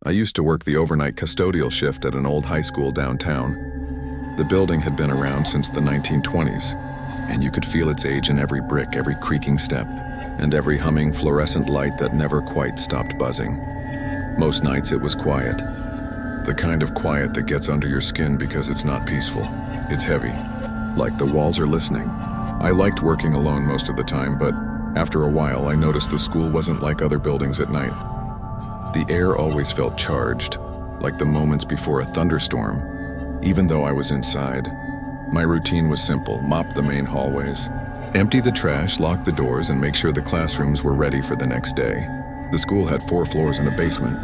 I used to work the overnight custodial shift at an old high school downtown. The building had been around since the 1920s, and you could feel its age in every brick, every creaking step, and every humming fluorescent light that never quite stopped buzzing. Most nights it was quiet. The kind of quiet that gets under your skin because it's not peaceful. It's heavy, like the walls are listening. I liked working alone most of the time, but after a while I noticed the school wasn't like other buildings at night. The air always felt charged, like the moments before a thunderstorm, even though I was inside. My routine was simple: mop the main hallways, empty the trash, lock the doors, and make sure the classrooms were ready for the next day. The school had 4 floors and a basement.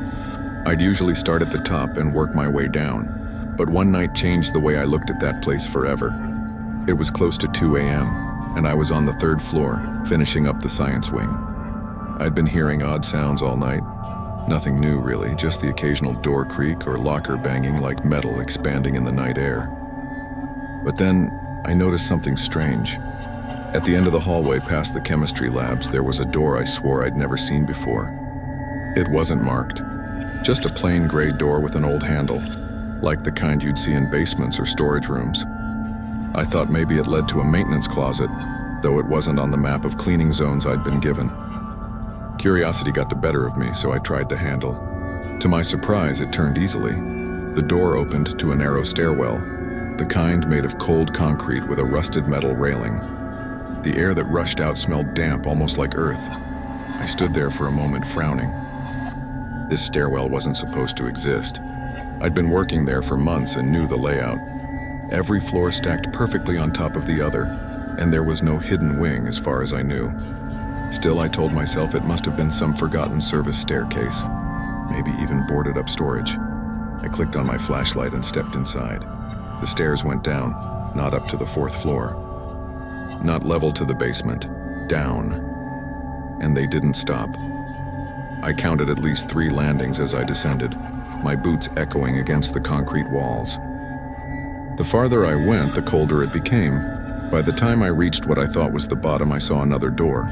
I'd usually start at the top and work my way down, but one night changed the way I looked at that place forever. It was close to 2 a.m., and I was on the 3rd floor, finishing up the science wing. I'd been hearing odd sounds all night. Nothing new, really, just the occasional door creak or locker banging like metal expanding in the night air. But then, I noticed something strange. At the end of the hallway past the chemistry labs, there was a door I swore I'd never seen before. It wasn't marked. Just a plain gray door with an old handle, like the kind you'd see in basements or storage rooms. I thought maybe it led to a maintenance closet, though it wasn't on the map of cleaning zones I'd been given. Curiosity got the better of me, so I tried the handle. To my surprise, it turned easily. The door opened to a narrow stairwell, the kind made of cold concrete with a rusted metal railing. The air that rushed out smelled damp, almost like earth. I stood there for a moment, frowning. This stairwell wasn't supposed to exist. I'd been working there for months and knew the layout. Every floor stacked perfectly on top of the other, and there was no hidden wing as far as I knew. Still, I told myself it must have been some forgotten service staircase, maybe even boarded up storage. I clicked on my flashlight and stepped inside. The stairs went down, not up to the 4th floor. Not level to the basement, down. And they didn't stop. I counted at least 3 landings as I descended, my boots echoing against the concrete walls. The farther I went, the colder it became. By the time I reached what I thought was the bottom, I saw another door.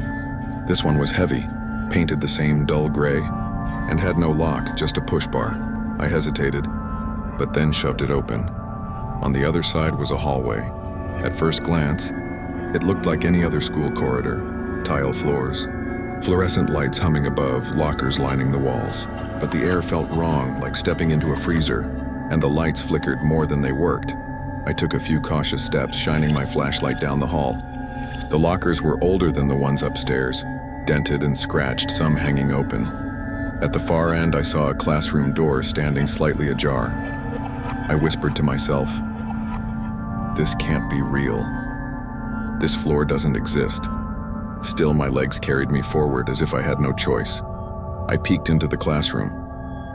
This one was heavy, painted the same dull gray, and had no lock, just a push bar. I hesitated, but then shoved it open. On the other side was a hallway. At first glance, it looked like any other school corridor. Tile floors, fluorescent lights humming above, lockers lining the walls. But the air felt wrong, like stepping into a freezer, and the lights flickered more than they worked. I took a few cautious steps, shining my flashlight down the hall. The lockers were older than the ones upstairs, dented and scratched, some hanging open. At the far end, I saw a classroom door standing slightly ajar. I whispered to myself, "This can't be real. This floor doesn't exist." Still, my legs carried me forward as if I had no choice. I peeked into the classroom.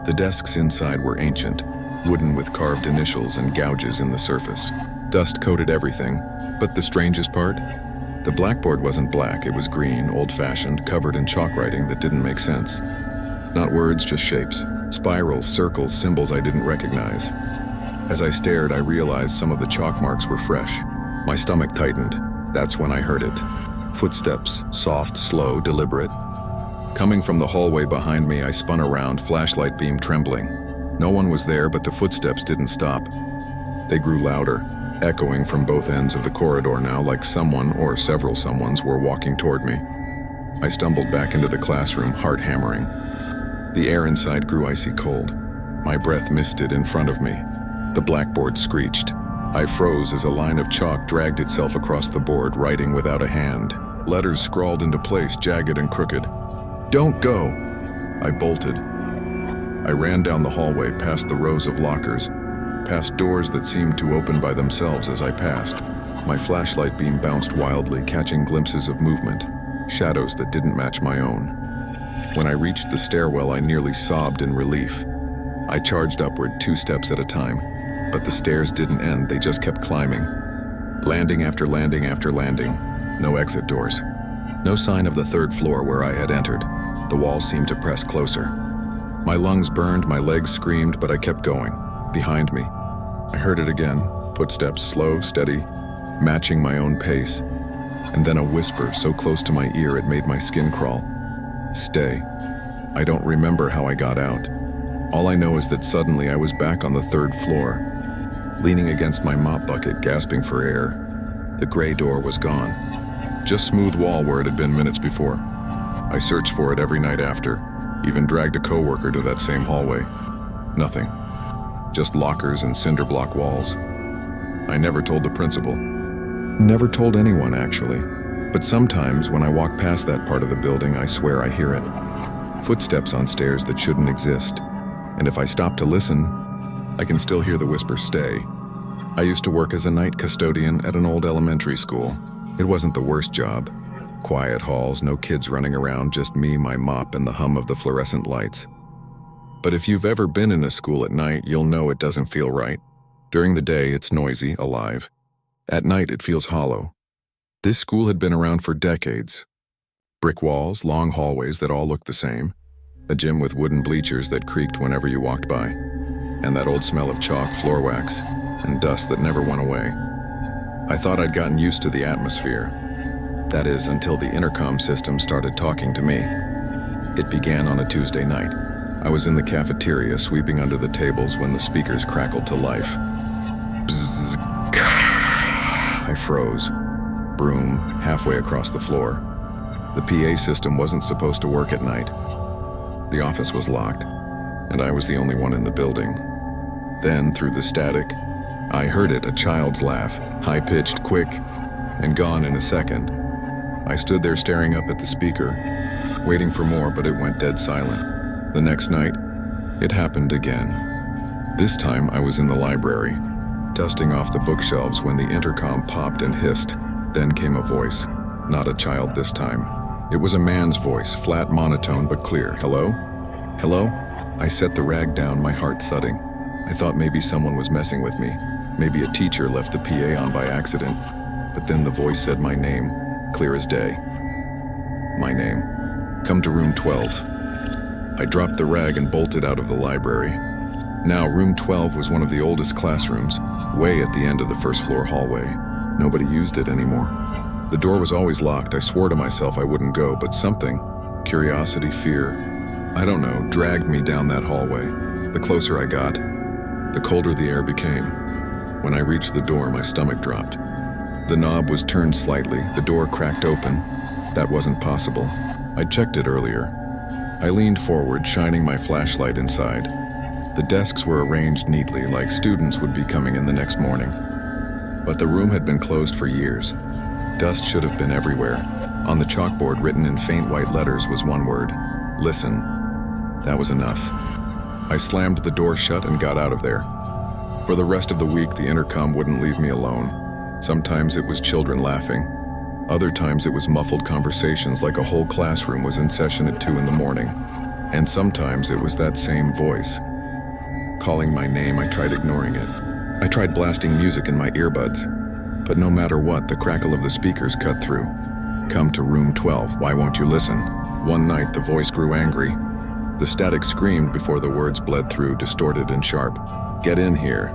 The desks inside were ancient, wooden with carved initials and gouges in the surface. Dust coated everything, but the strangest part? The blackboard wasn't black, it was green, old-fashioned, covered in chalk writing that didn't make sense. Not words, just shapes. Spirals, circles, symbols I didn't recognize. As I stared, I realized some of the chalk marks were fresh. My stomach tightened. That's when I heard it. Footsteps, soft, slow, deliberate. Coming from the hallway behind me, I spun around, flashlight beam trembling. No one was there, but the footsteps didn't stop. They grew louder, echoing from both ends of the corridor now, like someone or several someones were walking toward me. I stumbled back into the classroom, heart hammering. The air inside grew icy cold. My breath misted in front of me. The blackboard screeched. I froze as a line of chalk dragged itself across the board, writing without a hand. Letters scrawled into place, jagged and crooked. "Don't go!" I bolted. I ran down the hallway, past the rows of lockers, past doors that seemed to open by themselves as I passed. My flashlight beam bounced wildly, catching glimpses of movement, shadows that didn't match my own. When I reached the stairwell, I nearly sobbed in relief. I charged upward, 2 steps at a time, but the stairs didn't end, they just kept climbing. Landing after landing after landing. No exit doors. No sign of the 3rd floor where I had entered. The walls seemed to press closer. My lungs burned, my legs screamed, but I kept going. Behind me, I heard it again. Footsteps, slow, steady, matching my own pace. And then a whisper so close to my ear it made my skin crawl. "Stay." I don't remember how I got out. All I know is that suddenly I was back on the third floor, leaning against my mop bucket, gasping for air. The gray door was gone, just smooth wall where it had been minutes before. I searched for it every night after, even dragged a coworker to that same hallway. Nothing. Just lockers and cinder block walls. I never told the principal. Never told anyone, actually. But sometimes when I walk past that part of the building, I swear I hear it. Footsteps on stairs that shouldn't exist. And if I stop to listen, I can still hear the whisper, "Stay." I used to work as a night custodian at an old elementary school. It wasn't the worst job. Quiet halls, no kids running around, just me, my mop, and the hum of the fluorescent lights. But if you've ever been in a school at night, you'll know it doesn't feel right. During the day, it's noisy, alive. At night, it feels hollow. This school had been around for decades. Brick walls, long hallways that all looked the same, a gym with wooden bleachers that creaked whenever you walked by, and that old smell of chalk, floor wax, and dust that never went away. I thought I'd gotten used to the atmosphere. That is, until the intercom system started talking to me. It began on a Tuesday night. I was in the cafeteria sweeping under the tables when the speakers crackled to life. Bzzz. I froze. Broom, halfway across the floor. The PA system wasn't supposed to work at night. The office was locked, and I was the only one in the building. Then, through the static, I heard it, a child's laugh, high-pitched, quick, and gone in a second. I stood there staring up at the speaker, waiting for more, but it went dead silent. The next night, it happened again. This time, I was in the library, dusting off the bookshelves when the intercom popped and hissed. Then came a voice, not a child this time. It was a man's voice, flat, monotone, but clear. "Hello? Hello?" I set the rag down, my heart thudding. I thought maybe someone was messing with me. Maybe a teacher left the PA on by accident. But then the voice said my name, clear as day. My name. "Come to room 12. I dropped the rag and bolted out of the library. Now, room 12 was one of the oldest classrooms, way at the end of the first floor hallway. Nobody used it anymore. The door was always locked. I swore to myself I wouldn't go, but something, curiosity, fear, I don't know, dragged me down that hallway. The closer I got, the colder the air became. When I reached the door, my stomach dropped. The knob was turned slightly. The door cracked open. That wasn't possible. I'd checked it earlier. I leaned forward, shining my flashlight inside. The desks were arranged neatly, like students would be coming in the next morning. But the room had been closed for years. Dust should have been everywhere. On the chalkboard, written in faint white letters, was one word: listen. That was enough. I slammed the door shut and got out of there. For the rest of the week, the intercom wouldn't leave me alone. Sometimes it was children laughing. Other times it was muffled conversations like a whole classroom was in session at 2 in the morning. And sometimes it was that same voice. Calling my name, I tried ignoring it. I tried blasting music in my earbuds. But no matter what, the crackle of the speakers cut through. "Come to room 12, why won't you listen?" One night, the voice grew angry. The static screamed before the words bled through, distorted and sharp. "Get in here."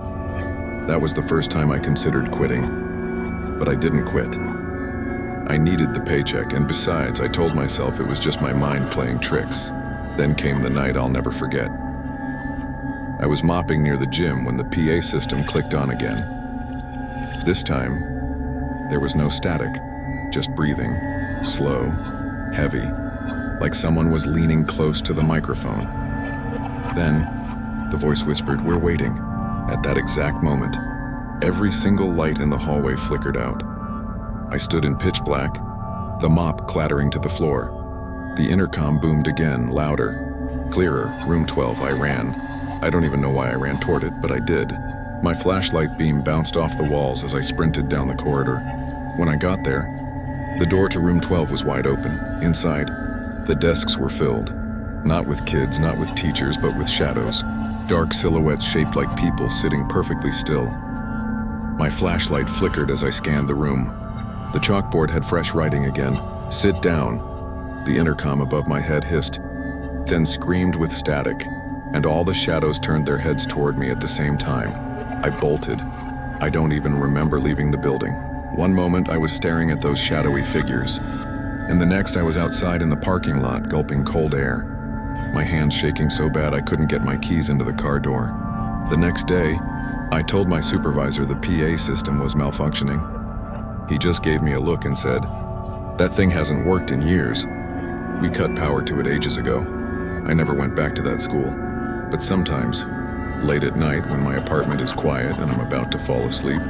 That was the first time I considered quitting. But I didn't quit. I needed the paycheck, and besides, I told myself it was just my mind playing tricks. Then came the night I'll never forget. I was mopping near the gym when the PA system clicked on again. This time, there was no static, just breathing, slow, heavy, like someone was leaning close to the microphone. Then, the voice whispered, "We're waiting." At that exact moment, every single light in the hallway flickered out. I stood in pitch black, the mop clattering to the floor. The intercom boomed again, louder, clearer. Room 12, I ran. I don't even know why I ran toward it, but I did. My flashlight beam bounced off the walls as I sprinted down the corridor. When I got there, the door to room 12 was wide open. Inside, the desks were filled. Not with kids, not with teachers, but with shadows. Dark silhouettes shaped like people sitting perfectly still. My flashlight flickered as I scanned the room. The chalkboard had fresh writing again. "Sit down." The intercom above my head hissed, then screamed with static, and all the shadows turned their heads toward me at the same time. I bolted. I don't even remember leaving the building. One moment I was staring at those shadowy figures, and the next I was outside in the parking lot, gulping cold air. my hands shaking so bad I couldn't get my keys into the car door. The next day, I told my supervisor the PA system was malfunctioning. He just gave me a look and said, "That thing hasn't worked in years. We cut power to it ages ago." I never went back to that school. But sometimes, late at night when my apartment is quiet and I'm about to fall asleep,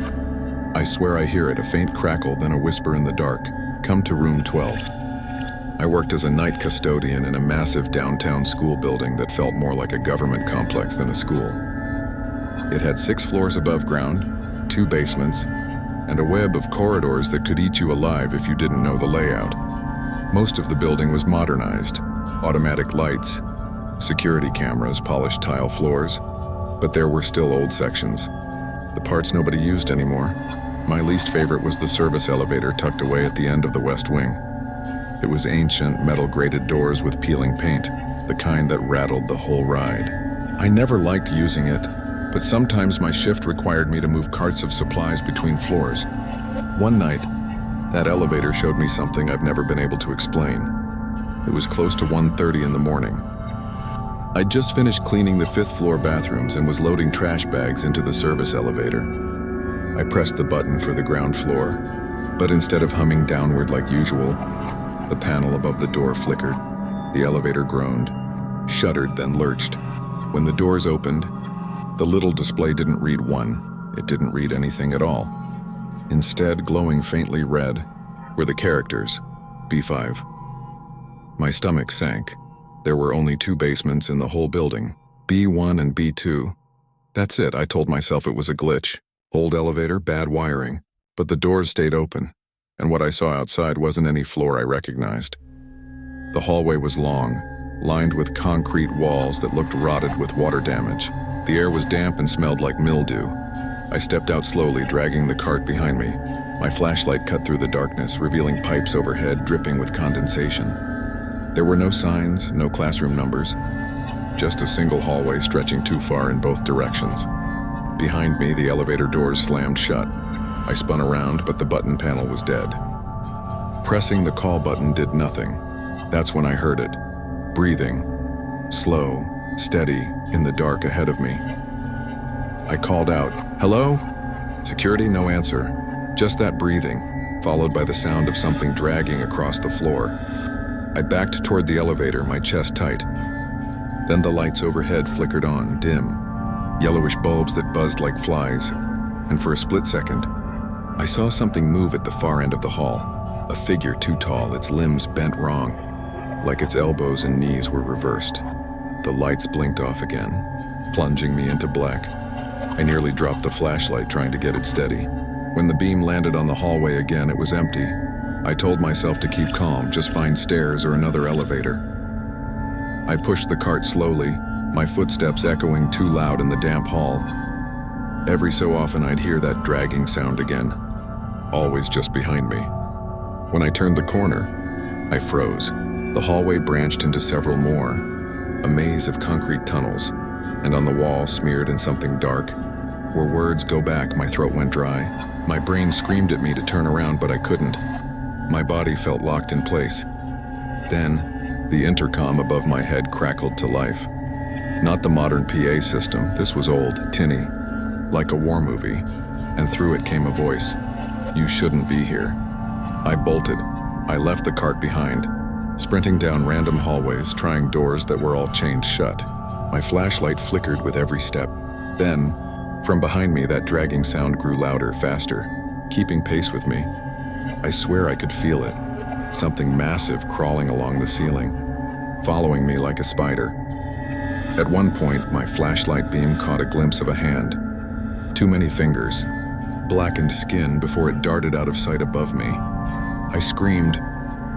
I swear I hear it, a faint crackle, then a whisper in the dark, "Come to room 12. I worked as a night custodian in a massive downtown school building that felt more like a government complex than a school. It had 6 floors above ground, 2 basements, and a web of corridors that could eat you alive if you didn't know the layout. Most of the building was modernized, automatic lights, security cameras, polished tile floors, but there were still old sections, the parts nobody used anymore. My least favorite was the service elevator tucked away at the end of the west wing. It was ancient, metal-grated doors with peeling paint, the kind that rattled the whole ride. I never liked using it, but sometimes my shift required me to move carts of supplies between floors. One night, that elevator showed me something I've never been able to explain. It was close to 1:30 in the morning. I'd just finished cleaning the 5th floor bathrooms and was loading trash bags into the service elevator. I pressed the button for the ground floor, but instead of humming downward like usual, the panel above the door flickered. The elevator groaned, shuddered, then lurched. When the doors opened, the little display didn't read 1. It didn't read anything at all. Instead, glowing faintly red, were the characters, B5. My stomach sank. There were only 2 basements in the whole building, B1 and B2. That's it, I told myself it was a glitch. Old elevator, bad wiring. But the doors stayed open, and what I saw outside wasn't any floor I recognized. The hallway was long, lined with concrete walls that looked rotted with water damage. The air was damp and smelled like mildew. I stepped out slowly, dragging the cart behind me. My flashlight cut through the darkness, revealing pipes overhead dripping with condensation. There were no signs, no classroom numbers, just a single hallway stretching too far in both directions. Behind me, the elevator doors slammed shut. I spun around, but the button panel was dead. Pressing the call button did nothing. That's when I heard it, breathing, slow, steady, in the dark ahead of me. I called out, "Hello?" Security, no answer. Just that breathing, followed by the sound of something dragging across the floor. I backed toward the elevator, my chest tight. Then the lights overhead flickered on, dim, yellowish bulbs that buzzed like flies. And for a split second, I saw something move at the far end of the hall. A figure too tall, its limbs bent wrong, like its elbows and knees were reversed. The lights blinked off again, plunging me into black. I nearly dropped the flashlight trying to get it steady. When the beam landed on the hallway again, it was empty. I told myself to keep calm, just find stairs or another elevator. I pushed the cart slowly, my footsteps echoing too loud in the damp hall. Every so often I'd hear that dragging sound again, always just behind me. When I turned the corner, I froze. The hallway branched into several more, a maze of concrete tunnels, and on the wall, smeared in something dark, were words, "Go back." My throat went dry. My brain screamed at me to turn around, but I couldn't. My body felt locked in place. Then, the intercom above my head crackled to life. Not the modern PA system, this was old, tinny, like a war movie, and through it came a voice. "You shouldn't be here." I bolted. I left the cart behind, sprinting down random hallways, trying doors that were all chained shut. My flashlight flickered with every step. Then, from behind me, that dragging sound grew louder, faster, keeping pace with me. I swear I could feel it, something massive crawling along the ceiling, following me like a spider. At one point, my flashlight beam caught a glimpse of a hand. Too many fingers, blackened skin before it darted out of sight above me. I screamed,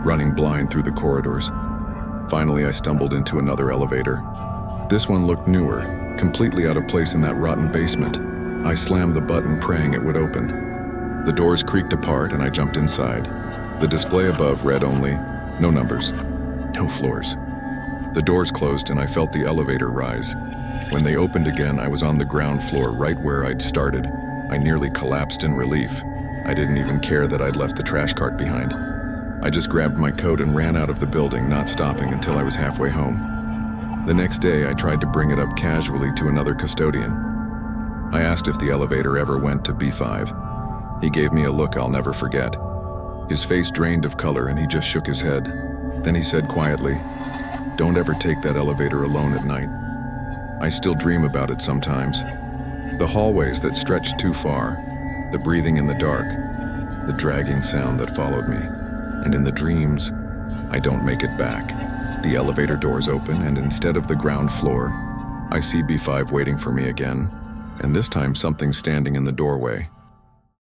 running blind through the corridors. Finally, I stumbled into another elevator. This one looked newer, completely out of place in that rotten basement. I slammed the button, praying it would open. The doors creaked apart and I jumped inside. The display above read only, "No numbers, no floors." The doors closed and I felt the elevator rise. When they opened again, I was on the ground floor, right where I'd started. I nearly collapsed in relief. I didn't even care that I'd left the trash cart behind. I just grabbed my coat and ran out of the building, not stopping until I was halfway home. The next day, I tried to bring it up casually to another custodian. I asked if the elevator ever went to B5. He gave me a look I'll never forget. His face drained of color and he just shook his head. Then he said quietly, "Don't ever take that elevator alone at night." I still dream about it sometimes. The hallways that stretched too far, the breathing in the dark, the dragging sound that followed me. And in the dreams, I don't make it back. The elevator doors open, and instead of the ground floor, I see B5 waiting for me again, and this time something's standing in the doorway.